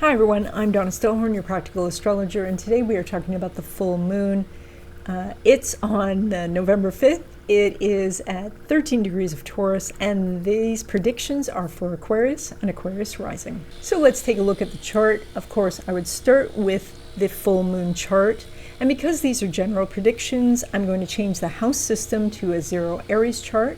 Hi everyone, I'm Donna Stellhorn, your practical astrologer, and today we are talking about the full moon. It's on November 5th. It is at 13 degrees of Taurus, and these predictions are for Aquarius and Aquarius rising. So let's take a look at the chart. Of course, I would start with the full moon chart. And because these are general predictions, I'm going to change the house system to a 0 Aries chart.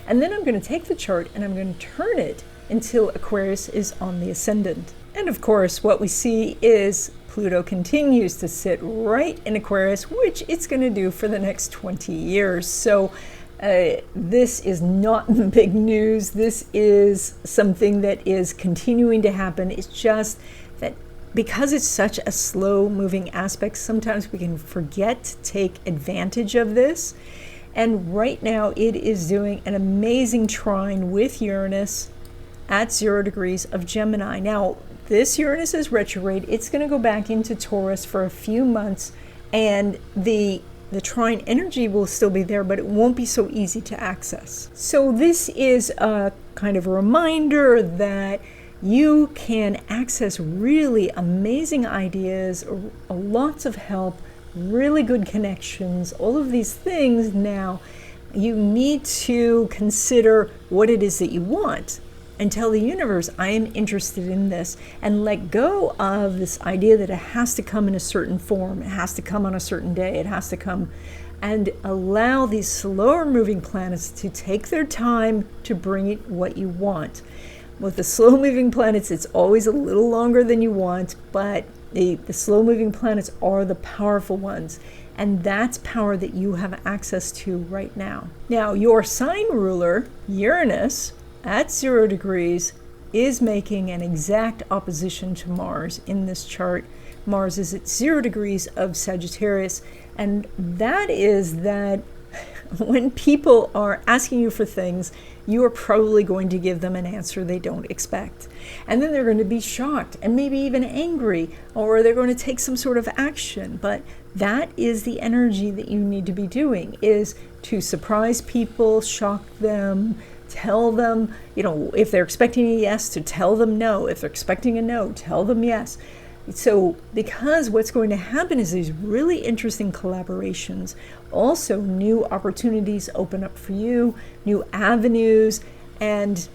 And then I'm going to take the chart and I'm going to turn it until Aquarius is on the ascendant. And of course, what we see is Pluto continues to sit right in Aquarius, which it's going to do for the next 20 years. So this is not big news. This is something that is continuing to happen. It's just that because it's such a slow moving aspect, sometimes we can forget to take advantage of this. And right now it is doing an amazing trine with Uranus at 0 degrees of Gemini. Now, this Uranus is retrograde. It's going to go back into Taurus for a few months, and the trine energy will still be there, but it won't be so easy to access. So this is a kind of a reminder that you can access really amazing ideas, lots of help, really good connections, all of these things. Now, you need to consider what it is that you want and tell the universe, I am interested in this, and let go of this idea that it has to come in a certain form, it has to come on a certain day, it has to come, and allow these slower moving planets to take their time to bring it what you want. With the slow moving planets, it's always a little longer than you want, but the slow moving planets are the powerful ones, and that's power that you have access to right now. Now, your sign ruler, Uranus, at 0 degrees, is making an exact opposition to Mars in this chart. Mars is at 0 degrees of Sagittarius, and that is that when people are asking you for things, you are probably going to give them an answer they don't expect. And then they're going to be shocked and maybe even angry, or they're going to take some sort of action. But that is the energy that you need to be doing, is to surprise people, shock them, tell them, if they're expecting a yes, to tell them no. If they're expecting a no, tell them yes. So because what's going to happen is these really interesting collaborations, also new opportunities open up for you, new avenues, and,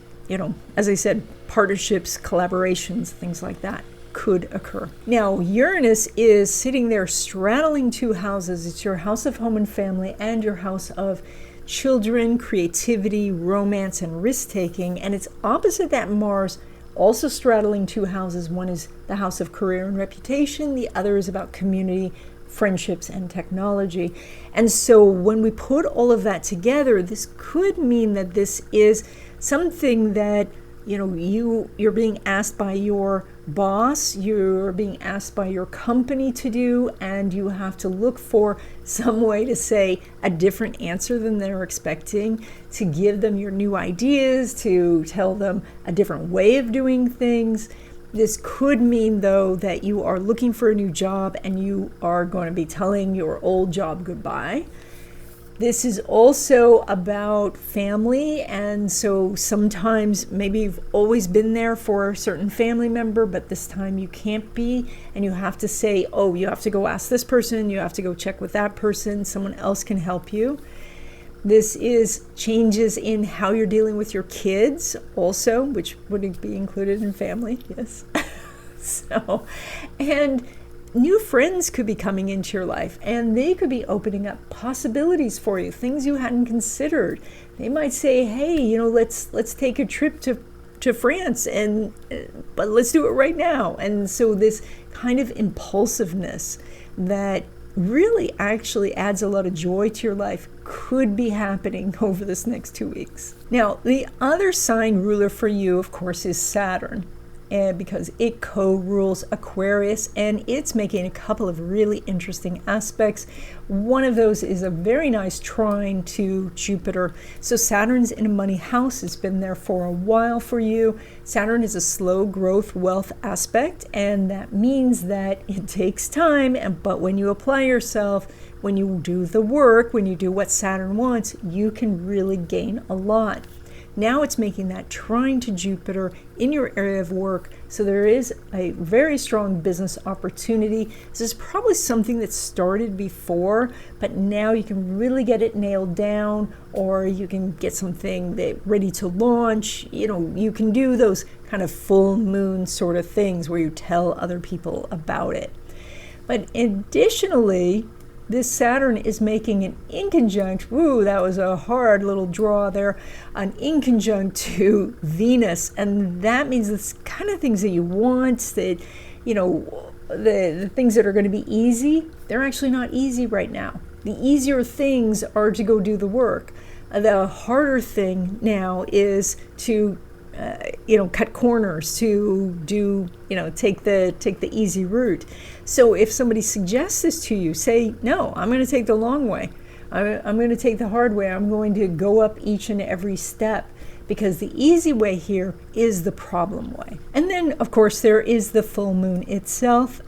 as I said, partnerships, collaborations, things like that could occur. Now, Uranus is sitting there straddling two houses. It's your house of home and family and your house of children, creativity, romance, and risk-taking, and it's opposite that Mars, also straddling two houses. One is the house of career and reputation, the other is about community, friendships, and technology. And so when we put all of that together, this could mean that this is something that you're being asked by your boss, you're being asked by your company to do, and you have to look for some way to say a different answer than they're expecting, to give them your new ideas, to tell them a different way of doing things. This could mean, though, that you are looking for a new job and you are going to be telling your old job goodbye. This is also about family, and so sometimes maybe you've always been there for a certain family member, but this time you can't be, and you have to say, oh, you have to go ask this person, you have to go check with that person, someone else can help you. This is changes in how you're dealing with your kids also, which would be included in family, yes. And new friends could be coming into your life, and they could be opening up possibilities for you, things you hadn't considered. They might say, hey, let's take a trip to France, but let's do it right now. And so this kind of impulsiveness that really actually adds a lot of joy to your life could be happening over this next 2 weeks. Now, the other sign ruler for you, of course, is Saturn. Because it co-rules Aquarius, and it's making a couple of really interesting aspects. One of those is a very nice trine to Jupiter. So Saturn's in a money house. It's been there for a while for you. Saturn is a slow growth wealth aspect, and that means that it takes time, but when you apply yourself, when you do the work, when you do what Saturn wants, you can really gain a lot. Now it's making that trine to Jupiter in your area of work. So there is a very strong business opportunity. This is probably something that started before, but now you can really get it nailed down, or you can get something that ready to launch. You can do those kind of full moon sort of things where you tell other people about it. But additionally, this Saturn is making an inconjunct, that was a hard little draw there, an inconjunct to Venus. And that means the kind of things that you want, that, the things that are going to be easy, they're actually not easy right now. The easier things are to go do the work. The harder thing now is to cut corners, to do, take the easy route. So if somebody suggests this to you, say, no, I'm going to take the long way. I'm going to take the hard way. I'm going to go up each and every step, because the easy way here is the problem way. And then, of course, there is the full moon itself,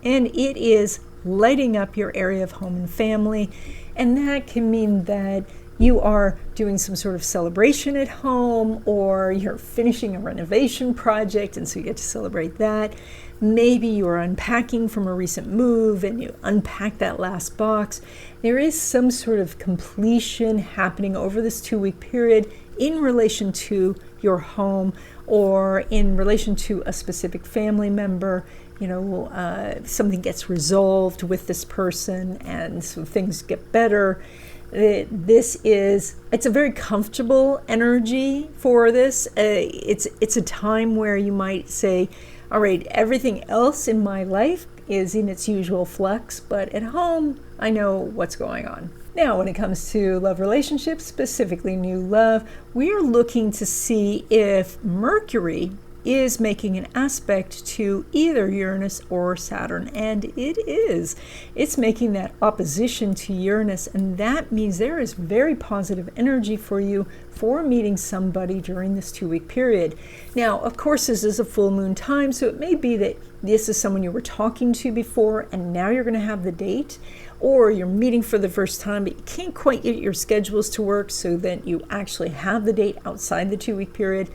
and it is lighting up your area of home and family. And that can mean that you are doing some sort of celebration at home, or you're finishing a renovation project, and so you get to celebrate that. Maybe you're unpacking from a recent move and you unpack that last box. There is some sort of completion happening over this 2-week period in relation to your home, or in relation to a specific family member. Something gets resolved with this person, and so things get better. It's a very comfortable energy for this. It's a time where you might say, all right, everything else in my life is in its usual flux, but at home, I know what's going on. Now, when it comes to love relationships, specifically new love, we are looking to see if Mercury is making an aspect to either Uranus or Saturn, and it is. It's making that opposition to Uranus, and that means there is very positive energy for you for meeting somebody during this 2-week period. Now, of course, this is a full moon time, so it may be that this is someone you were talking to before, and now you're going to have the date, or you're meeting for the first time, but you can't quite get your schedules to work so that you actually have the date outside the 2-week period.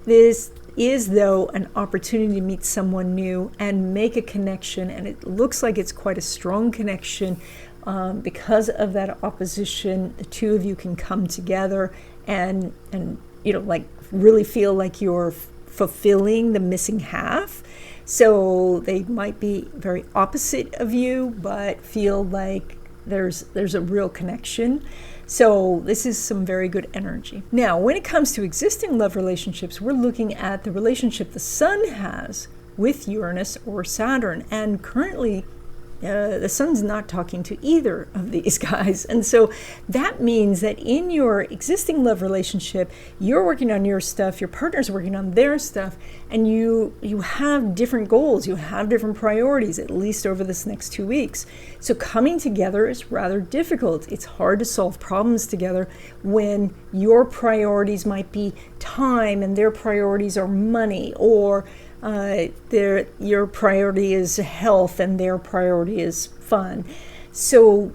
This is, though, an opportunity to meet someone new and make a connection, and it looks like it's quite a strong connection. Because of that opposition, the two of you can come together and really feel like you're fulfilling the missing half. So they might be very opposite of you, but feel like there's a real connection. So this is some very good energy. Now, when it comes to existing love relationships, we're looking at the relationship the Sun has with Uranus or Saturn. And currently, the Sun's not talking to either of these guys. And so that means that in your existing love relationship, you're working on your stuff, your partner's working on their stuff, and you have different goals, you have different priorities, at least over this next 2 weeks. So coming together is rather difficult. It's hard to solve problems together when your priorities might be time and their priorities are money, or your priority is health and their priority is fun. So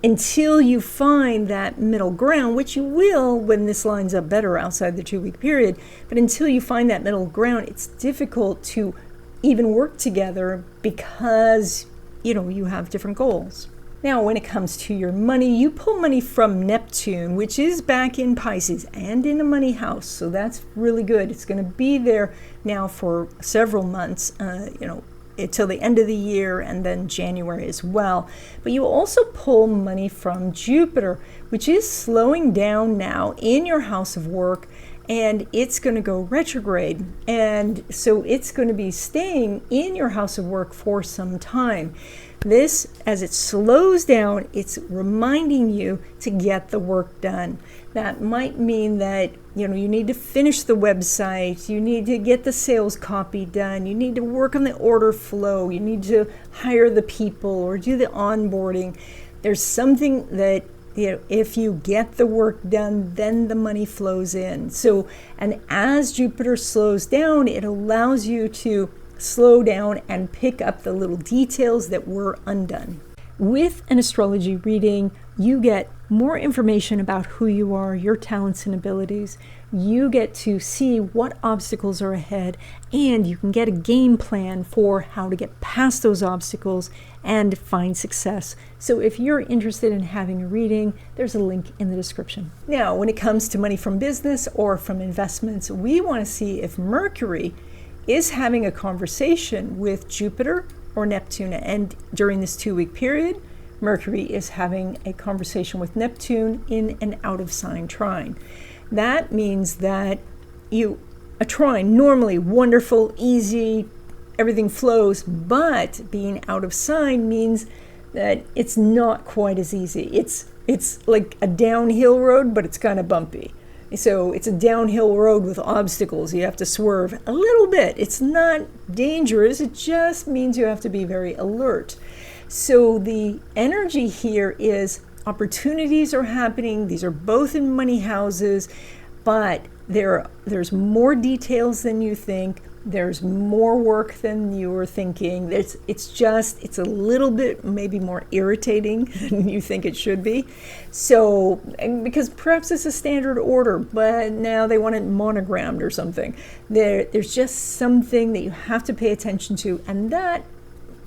until you find that middle ground, which you will when this lines up better outside the 2-week period, but until you find that middle ground, it's difficult to even work together because you have different goals. Now, when it comes to your money, you pull money from Neptune, which is back in Pisces and in the money house. So that's really good. It's going to be there now for several months, until the end of the year, and then January as well. But you also pull money from Jupiter, which is slowing down now in your house of work, and it's going to go retrograde. And so it's going to be staying in your house of work for some time. This, as it slows down, it's reminding you to get the work done. That might mean that, you need to finish the website, you need to get the sales copy done, you need to work on the order flow, you need to hire the people or do the onboarding. There's something that, if you get the work done, then the money flows in. So, and as Jupiter slows down, it allows you to slow down and pick up the little details that were undone. With an astrology reading, you get more information about who you are, your talents and abilities. you get to see what obstacles are ahead, and you can get a game plan for how to get past those obstacles and find success. So if you're interested in having a reading, there's a link in the description. Now, when it comes to money from business or from investments, we want to see if Mercury is having a conversation with Jupiter or Neptune. And during this 2-week period, Mercury is having a conversation with Neptune in an out of sign trine. That means that a trine, normally wonderful, easy, everything flows, but being out of sign means that it's not quite as easy. It's like a downhill road, but it's kind of bumpy. So it's a downhill road with obstacles. You have to swerve a little bit. It's not dangerous. It just means you have to be very alert. So the energy here is opportunities are happening. These are both in money houses, but there's more details than you think. There's more work than you were thinking. It's a little bit maybe more irritating than you think it should be. So, because perhaps it's a standard order, but now they want it monogrammed or something. There's just something that you have to pay attention to, and that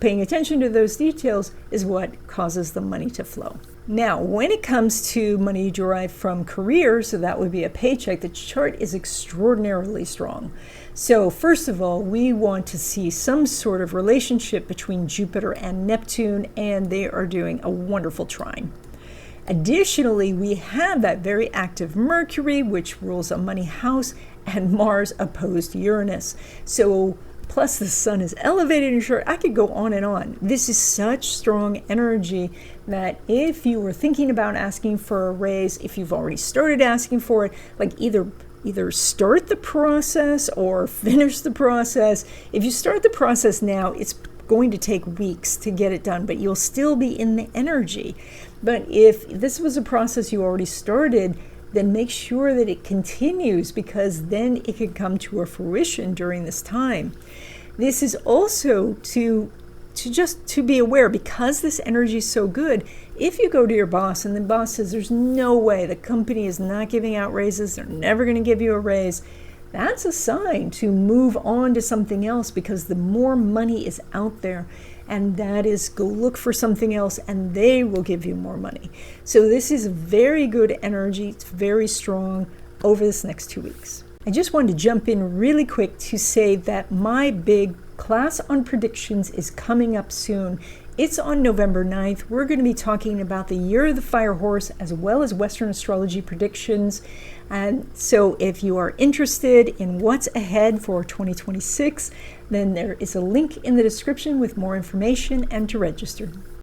paying attention to those details is what causes the money to flow. Now, when it comes to money derived from career, so that would be a paycheck, the chart is extraordinarily strong. So first of all, we want to see some sort of relationship between Jupiter and Neptune, and they are doing a wonderful trine. Additionally, we have that very active Mercury, which rules a money house, and Mars opposed Uranus. So plus the sun is elevated in chart. I could go on and on. This is such strong energy that if you were thinking about asking for a raise, if you've already started asking for it, like either start the process or finish the process. If you start the process now, it's going to take weeks to get it done, but you'll still be in the energy. But if this was a process you already started, then make sure that it continues, because then it can come to a fruition during this time. This is also to be aware, because this energy is so good. If you go to your boss and the boss says there's no way, the company is not giving out raises, they're never going to give you a raise, that's a sign to move on to something else, because the more money is out there, and that is go look for something else and they will give you more money. So this is very good energy. It's very strong over this next 2 weeks. I just wanted to jump in really quick to say that my big class on predictions is coming up soon. It's on November 9th. We're going to be talking about the year of the fire horse as well as Western astrology predictions. And so if you are interested in what's ahead for 2026, then there is a link in the description with more information and to register.